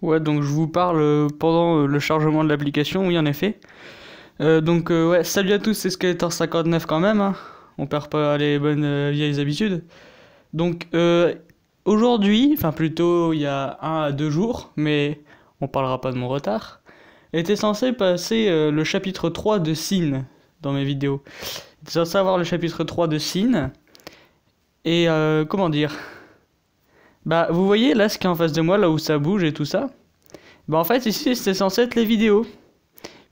Ouais, donc je vous parle pendant le chargement de l'application, oui en effet. Ouais, salut à tous, c'est Skeletor59 quand même, hein. On perd pas les bonnes vieilles habitudes. Donc aujourd'hui, enfin plutôt il y a 1 à 2 jours, mais on parlera pas de mon retard, était censé passer le chapitre 3 de Sin dans mes vidéos. Était censé avoir le chapitre 3 de Sin, et comment dire. Bah vous voyez là ce qui est en face de moi, là où ça bouge et tout ça. Bah en fait ici c'était censé être les vidéos.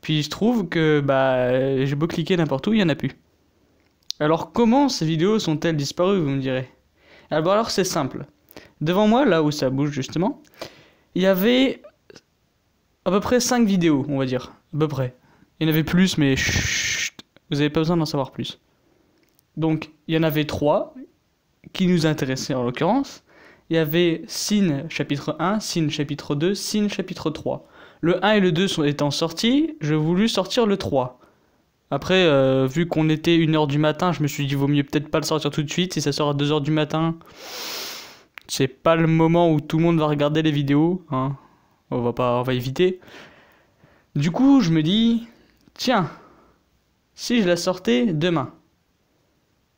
Puis il se trouve que bah j'ai beau cliquer n'importe où, il y en a plus. Alors comment ces vidéos sont-elles disparues, vous me direz? Alors c'est simple. Devant moi, là où ça bouge justement, il y avait à peu près 5 vidéos, on va dire. À peu près. Il y en avait plus, mais chut, vous n'avez pas besoin d'en savoir plus. Donc il y en avait 3 qui nous intéressaient en l'occurrence. Il y avait Sin chapitre 1, Sin chapitre 2, Sin chapitre 3. Le 1 et le 2 étant sortis, j'ai voulu sortir le 3. Après, vu qu'on était 1h du matin, je me suis dit vaut mieux peut-être pas le sortir tout de suite. Si ça sort à 2h du matin, c'est pas le moment où tout le monde va regarder les vidéos, hein. On va éviter. Du coup, je me dis, tiens, si je la sortais demain.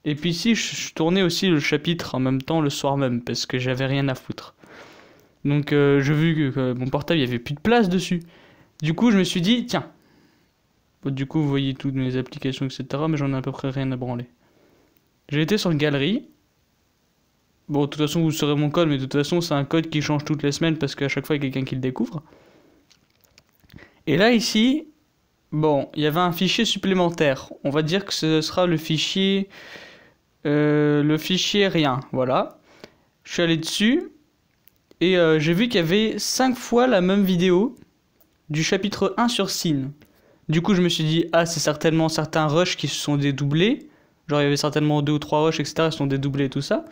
Et puis si je tournais aussi le chapitre en même temps le soir même, parce que j'avais rien à foutre. Donc j'ai vu que mon portable, il y avait plus de place dessus. Du coup, je me suis dit, tiens. Bon, du coup, vous voyez toutes mes applications, etc. Mais j'en ai à peu près rien à branler. J'ai été sur une galerie. Bon, de toute façon, vous saurez mon code, mais de toute façon, c'est un code qui change toutes les semaines parce qu'à chaque fois, il y a quelqu'un qui le découvre. Et là, ici, bon, il y avait un fichier supplémentaire. On va dire que ce sera le fichier rien, voilà. Je suis allé dessus et j'ai vu qu'il y avait 5 fois la même vidéo du chapitre 1 sur Sin. Du coup, je me suis dit, ah, c'est certainement certains rushs qui se sont dédoublés. Genre, il y avait certainement 2 ou 3 rushs, etc. qui se sont dédoublés et tout ça.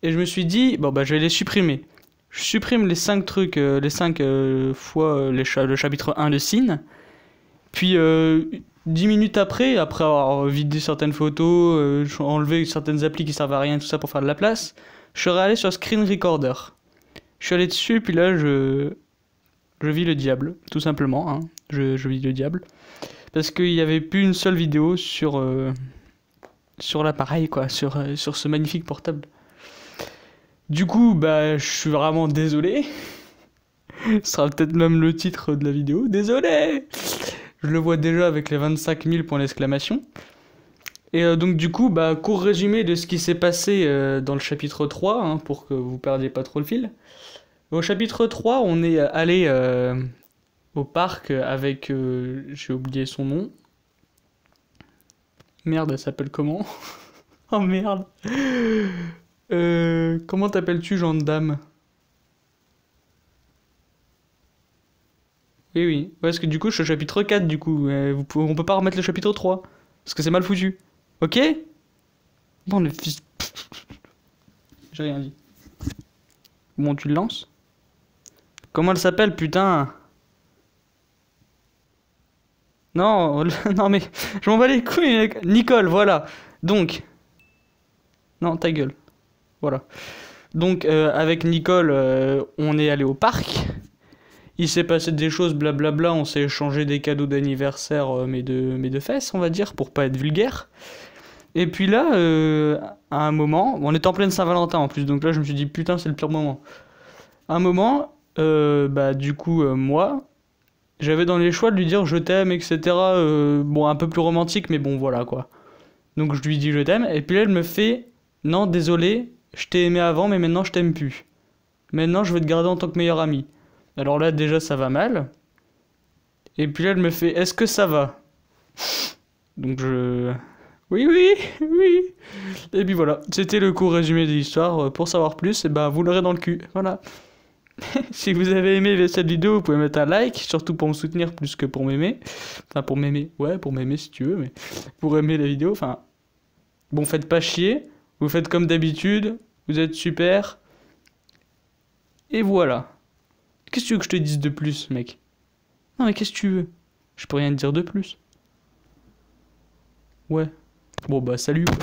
Et je me suis dit, bon, bah, je vais les supprimer. Je supprime les 5 trucs, les 5 fois le chapitre 1 de Sin. Puis, 10 minutes après avoir vidé certaines photos, enlevé certaines applis qui servent à rien, tout ça pour faire de la place, je suis allé sur Screen Recorder. Je suis allé dessus, puis là, je vis le diable, tout simplement, hein. Je vis le diable. Parce qu'il n'y avait plus une seule vidéo sur l'appareil, quoi, sur ce magnifique portable. Du coup, bah, je suis vraiment désolé. Ce sera peut-être même le titre de la vidéo. Désolé! Je le vois déjà avec les 25 000 points d'exclamation. Et donc du coup, bah, court résumé de ce qui s'est passé dans le chapitre 3, hein, pour que vous perdiez pas trop le fil. Au chapitre 3, on est allé au parc avec... j'ai oublié son nom. Merde, elle s'appelle comment? Oh merde. Comment t'appelles-tu, gendarme? Oui, oui. Ouais, parce que du coup, je suis au chapitre 4, du coup. On peut pas remettre le chapitre 3. Parce que c'est mal foutu. Ok? Bon, le fils... J'ai rien dit. Bon, tu le lances? Comment elle s'appelle, putain? Non, non mais... Je m'en bats les couilles, mec. Nicole, voilà. Donc... Non, ta gueule. Voilà. Donc, avec Nicole, on est allé au parc. Il s'est passé des choses, blablabla. On s'est échangé des cadeaux d'anniversaire, mes deux fesses, on va dire, pour pas être vulgaire. Et puis là, à un moment, on était en pleine Saint-Valentin en plus, donc là je me suis dit putain c'est le pire moment. À un moment, bah du coup moi, j'avais dans les choix de lui dire je t'aime, etc. Bon un peu plus romantique, mais bon voilà quoi. Donc je lui dis je t'aime, et puis là elle me fait non désolé, je t'ai aimé avant mais maintenant je t'aime plus. Maintenant je vais te garder en tant que meilleur ami. Alors là déjà ça va mal. Et puis là elle me fait est-ce que ça va? Donc je... Oui, oui, oui. Et puis voilà, c'était le court résumé de l'histoire. Pour savoir plus, et ben, vous l'aurez dans le cul. Voilà. Si vous avez aimé cette vidéo, vous pouvez mettre un like, surtout pour me soutenir plus que pour m'aimer. Enfin, pour m'aimer, ouais, pour m'aimer si tu veux, mais pour aimer la vidéo, enfin... Bon, faites pas chier, vous faites comme d'habitude, vous êtes super. Et voilà. Qu'est-ce que tu veux que je te dise de plus, mec? Non, mais qu'est-ce que tu veux? Je peux rien te dire de plus. Ouais. Bon, bah, salut, quoi.